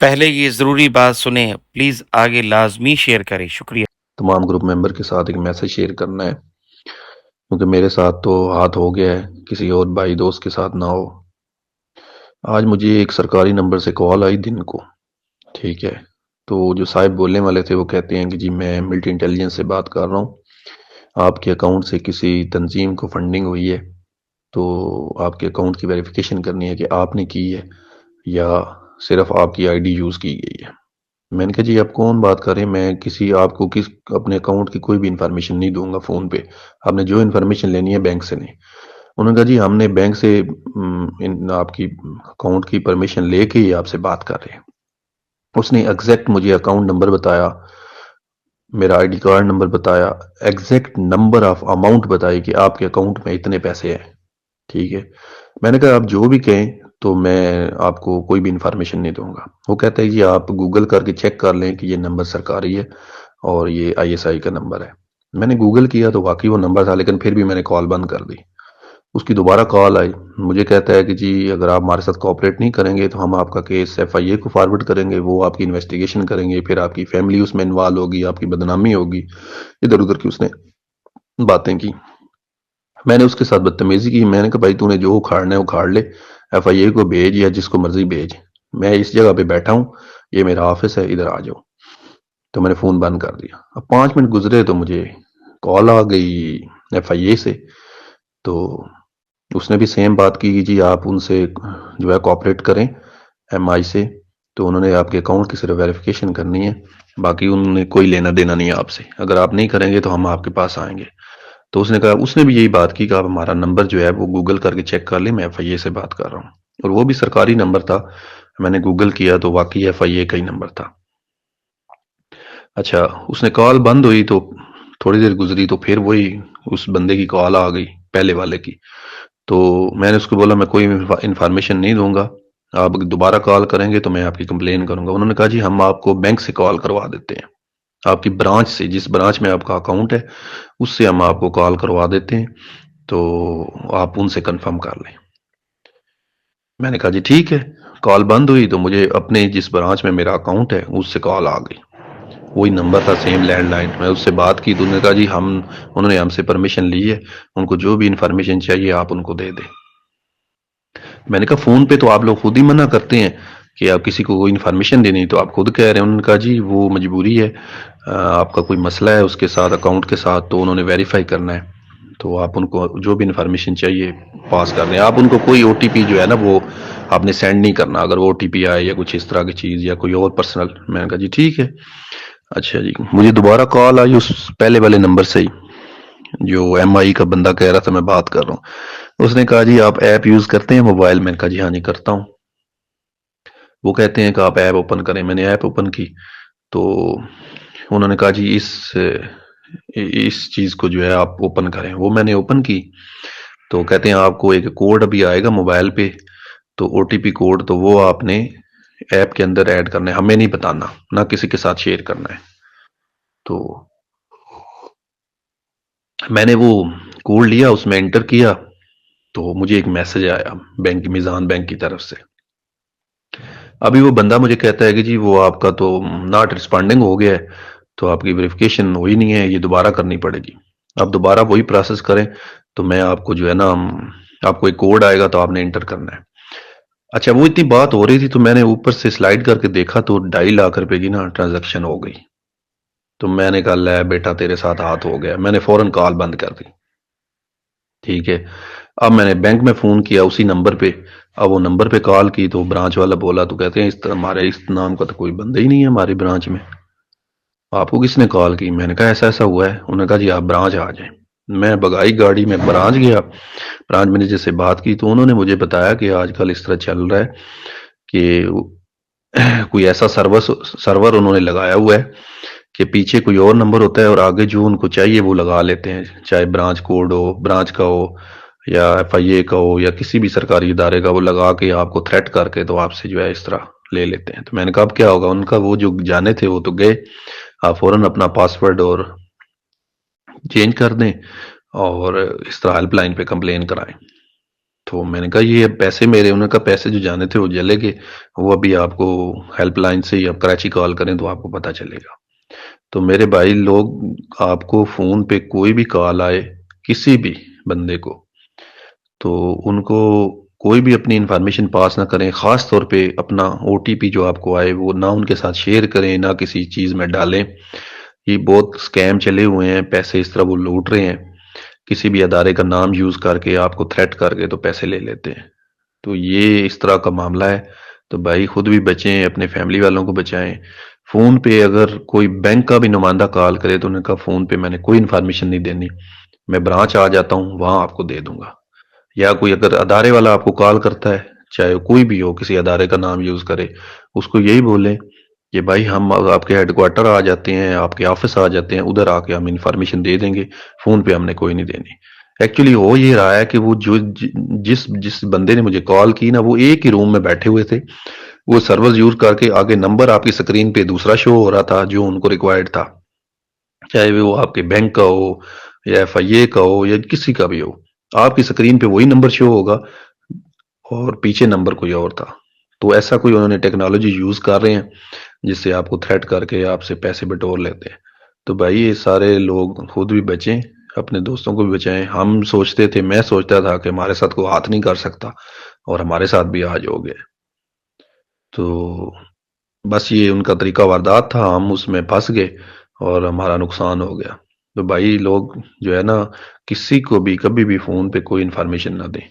پہلے یہ ضروری بات سنیں، پلیز آگے لازمی شیئر کریں، شکریہ۔ تمام گروپ ممبر کے ساتھ ایک میسج شیئر کرنا ہے، کیونکہ میرے ساتھ تو ہاتھ ہو گیا ہے، کسی اور بھائی دوست کے ساتھ نہ ہو۔ آج مجھے ایک سرکاری نمبر سے کال آئی دن کو، ٹھیک ہے، تو جو صاحب بولنے والے تھے وہ کہتے ہیں کہ جی میں ملٹری انٹیلیجنس سے بات کر رہا ہوں، آپ کے اکاؤنٹ سے کسی تنظیم کو فنڈنگ ہوئی ہے، تو آپ کے اکاؤنٹ کی ویریفیکیشن کرنی ہے کہ آپ نے کی ہے یا صرف آپ کی آئی ڈی یوز کی گئی ہے۔ میں نے کہا جی آپ کون بات کر رہے ہیں، میں کسی آپ کو اپنے اکاؤنٹ کی کوئی بھی انفارمیشن نہیں دوں گا فون پہ، آپ نے جو انفارمیشن لینی ہے بینک سے نہیں۔ انہوں نے کہا جی ہم نے بینک سے آپ کی اکاؤنٹ کی پرمیشن لے کے ہی آپ سے بات کر رہے ہیں۔ اس نے ایگزیکٹ مجھے اکاؤنٹ نمبر بتایا، میرا آئی ڈی کارڈ نمبر بتایا، ایگزیکٹ نمبر آف اماؤنٹ بتائی کہ آپ کے اکاؤنٹ میں اتنے پیسے ہیں، ٹھیک ہے۔ میں نے کہا آپ جو بھی کہیں تو میں آپ کو کوئی بھی انفارمیشن نہیں دوں گا۔ وہ کہتا ہے جی آپ گوگل کر کے چیک کر لیں کہ یہ نمبر سرکاری ہے اور یہ آئی ایس آئی کا نمبر ہے۔ میں نے گوگل کیا تو واقعی وہ نمبر تھا، لیکن پھر بھی میں نے کال بند کر دی۔ اس کی دوبارہ کال آئی، مجھے کہتا ہے کہ جی اگر آپ ہمارے ساتھ کوآپریٹ نہیں کریں گے تو ہم آپ کا کیس ایف آئی اے کو فارورڈ کریں گے، وہ آپ کی انویسٹیگیشن کریں گے، پھر آپ کی فیملی اس میں انوالو ہوگی، آپ کی بدنامی ہوگی، ادھر ادھر کی اس نے باتیں کی۔ میں نے اس کے ساتھ بدتمیزی کی، میں نے کہا بھائی تو نے جو اکھاڑنا ہے اکھاڑ لے، ایف آئی اے کو بھیج یا جس کو مرضی بھیج، میں اس جگہ پہ بیٹھا ہوں، یہ میرا آفس ہے، ادھر آ جاؤ۔ تو میں نے فون بند کر دیا۔ اب 5 منٹ گزرے تو مجھے کال آ گئی ایف آئی اے سے، تو اس نے بھی سیم بات کی کہ جی آپ ان سے جو ہے کوآپریٹ کریں ایم آئی سے، تو انہوں نے آپ کے اکاؤنٹ کی صرف ویریفیکیشن کرنی ہے، باقی انہوں نے کوئی لینا دینا نہیں ہے آپ سے، اگر آپ نہیں کریں گے تو ہم آپ کے پاس آئیں گے۔ تو اس نے کہا، اس نے بھی یہی بات کی کہ آپ ہمارا نمبر جو ہے وہ گوگل کر کے چیک کر لیں، میں ایف آئی اے سے بات کر رہا ہوں، اور وہ بھی سرکاری نمبر تھا۔ میں نے گوگل کیا تو واقعی ایف آئی اے کا ہی نمبر تھا۔ اچھا، اس نے کال بند ہوئی تو تھوڑی دیر گزری تو پھر وہی اس بندے کی کال آ گئی، پہلے والے کی۔ تو میں نے اس کو بولا میں کوئی انفارمیشن نہیں دوں گا، آپ دوبارہ کال کریں گے تو میں آپ کی کمپلین کروں گا۔ انہوں نے کہا جی ہم آپ کو بینک سے کال کروا دیتے ہیں، آپ کی برانچ سے، جس برانچ میں آپ کا اکاؤنٹ ہے اس سے ہم آپ کو کال کروا دیتے ہیں، تو آپ ان سے کنفرم کر لیں۔ میں نے کہا جی ٹھیک ہے۔ کال بند ہوئی تو مجھے اپنے جس برانچ میں میرا اکاؤنٹ ہے اس سے کال آ گئی، وہی نمبر تھا سیم لینڈ لائن۔ میں اس سے بات کی تو انہوں نے کہا جی انہوں نے ہم سے پرمیشن لی ہے، ان کو جو بھی انفارمیشن چاہیے آپ ان کو دے دیں۔ میں نے کہا فون پہ تو آپ لوگ خود ہی منع کرتے ہیں کہ آپ کسی کو کوئی انفارمیشن دینی، تو آپ خود کہہ رہے ہیں۔ انہوں نے کہا جی وہ مجبوری ہے، آپ کا کوئی مسئلہ ہے اس کے ساتھ، اکاؤنٹ کے ساتھ، تو انہوں نے ویریفائی کرنا ہے، تو آپ ان کو جو بھی انفارمیشن چاہیے پاس کر دیں۔ آپ ان کو کوئی او ٹی پی جو ہے نا وہ آپ نے سینڈ نہیں کرنا، اگر وہ او ٹی پی آئے یا کچھ اس طرح کی چیز یا کوئی اور پرسنل۔ میں نے کہا جی ٹھیک ہے۔ اچھا جی، مجھے دوبارہ کال آئی اس پہلے والے نمبر سے ہی، جو ایم آئی کا بندہ کہہ رہا تھا میں بات کر رہا ہوں۔ اس نے کہا جی آپ ایپ یوز کرتے ہیں موبائل؟ میں نے کہا جی ہاں جی کرتا ہوں۔ وہ کہتے ہیں کہ آپ ایپ اوپن کریں۔ میں نے ایپ اوپن کی تو انہوں نے کہا جی اس چیز کو جو ہے آپ اوپن کریں۔ وہ میں نے اوپن کی تو کہتے ہیں آپ کو ایک کوڈ ابھی آئے گا موبائل پہ، تو او ٹی پی کوڈ، تو وہ آپ نے ایپ کے اندر ایڈ کرنا ہے، ہمیں نہیں بتانا، نہ کسی کے ساتھ شیئر کرنا ہے۔ تو میں نے وہ کوڈ لیا، اس میں انٹر کیا تو مجھے ایک میسج آیا بینک، میزان بینک کی طرف سے۔ ابھی وہ بندہ مجھے کہتا ہے کہ جی وہ آپ کا تو ناٹ رسپانڈنگ ہو گیا ہے، تو آپ کی ویریفیکیشن ہوئی نہیں ہے، یہ دوبارہ کرنی پڑے گی۔ آپ دوبارہ وہی پروسیس کریں تو میں آپ کو جو ہے نا، آپ کو ایک کوڈ آئے گا تو آپ نے انٹر کرنا ہے۔ اچھا، وہ اتنی بات ہو رہی تھی تو میں نے اوپر سے سلائڈ کر کے دیکھا تو 2.5 لاکھ روپے کی نا ٹرانزیکشن ہو گئی۔ تو میں نے کہا لے بیٹا تیرے ساتھ ہاتھ ہو گیا، میں نے فوراً کال بند کر دی۔ ٹھیک ہے، اب میں نے بینک میں فون کیا اسی نمبر پہ۔ اب وہ نمبر پہ کال کی تو برانچ والا بولا، تو کہتے ہیں ہمارے اس نام کا تو کوئی بندہ ہی نہیں ہے ہماری برانچ میں، آپ کو کس نے کال کی؟ میں نے کہا ایسا ایسا ہوا ہے۔ انہوں نے کہا جی آپ برانچ آ جائیں۔ میں بگائی گاڑی میں برانچ گیا، برانچ مینیجر سے بات کی تو انہوں نے مجھے بتایا کہ آج کل اس طرح چل رہا ہے کہ کوئی ایسا سرور انہوں نے لگایا ہوا ہے کہ پیچھے کوئی اور نمبر ہوتا ہے اور آگے جو ان کو چاہیے وہ لگا لیتے ہیں، چاہے برانچ کوڈ ہو، برانچ کا ہو یا ایف آئی اے کا ہو یا کسی بھی سرکاری ادارے کا، وہ لگا کے آپ کو تھریٹ کر کے تو آپ سے جو ہے اس طرح لے لیتے ہیں۔ تو میں نے کہا اب کیا ہوگا؟ ان کا وہ جو جانے تھے وہ تو گئے، آپ فوراً اپنا پاسورڈ اور چینج کر دیں اور اس طرح ہیلپ لائن پہ کمپلین کرائیں۔ تو میں نے کہا یہ پیسے میرے، انہوں نے کہا پیسے جو جانے تھے وہ چلے گئے، وہ ابھی آپ کو ہیلپ لائن سے یا کراچی کال کریں تو آپ کو پتہ چلے گا۔ تو میرے بھائی لوگ آپ کو فون پہ کوئی بھی کال آئے کسی بھی بندے کو، تو ان کو کوئی بھی اپنی انفارمیشن پاس نہ کریں، خاص طور پہ اپنا او ٹی پی جو آپ کو آئے وہ نہ ان کے ساتھ شیئر کریں، نہ کسی چیز میں ڈالیں۔ یہ بہت سکیم چلے ہوئے ہیں، پیسے اس طرح وہ لوٹ رہے ہیں، کسی بھی ادارے کا نام یوز کر کے آپ کو تھریٹ کر کے تو پیسے لے لیتے ہیں۔ تو یہ اس طرح کا معاملہ ہے، تو بھائی خود بھی بچیں، اپنے فیملی والوں کو بچائیں۔ فون پہ اگر کوئی بینک کا بھی نمائندہ کال کرے تو انہوں نے کہا فون پہ میں نے کوئی انفارمیشن نہیں دینی، میں برانچ آ جاتا ہوں وہاں آپ کو دے دوں گا۔ یا کوئی اگر ادارے والا آپ کو کال کرتا ہے، چاہے کوئی بھی ہو، کسی ادارے کا نام یوز کرے، اس کو یہی بولیں کہ بھائی ہم آپ کے ہیڈ کوارٹر آ جاتے ہیں، آپ کے آفس آ جاتے ہیں، ادھر آ کے ہم انفارمیشن دے دیں گے، فون پہ ہم نے کوئی نہیں دینی۔ ایکچولی ہو یہ رہا ہے کہ وہ جو جس بندے نے مجھے کال کی نا، وہ ایک ہی روم میں بیٹھے ہوئے تھے، وہ سرورز یوز کر کے آگے نمبر آپ کی سکرین پہ دوسرا شو ہو رہا تھا جو ان کو ریکوائرڈ تھا، چاہے وہ آپ کے بینک کا ہو یا ایف آئی اے کا ہو یا کسی کا بھی ہو، آپ کی سکرین پہ وہی نمبر شو ہوگا اور پیچھے نمبر کوئی اور تھا۔ تو ایسا کوئی انہوں نے ٹیکنالوجی یوز کر رہے ہیں جس سے آپ کو تھریٹ کر کے آپ سے پیسے بٹور لیتے ہیں۔ تو بھائی یہ سارے لوگ خود بھی بچیں، اپنے دوستوں کو بھی بچائیں۔ ہم سوچتے تھے، میں سوچتا تھا کہ ہمارے ساتھ کوئی ہاتھ نہیں کر سکتا، اور ہمارے ساتھ بھی آج ہو گئے۔ تو بس یہ ان کا طریقہ واردات تھا، ہم اس میں پھنس گئے اور ہمارا نقصان ہو گیا۔ تو بھائی لوگ جو ہے نا، کسی کو بھی کبھی بھی فون پہ کوئی انفارمیشن نہ دیں۔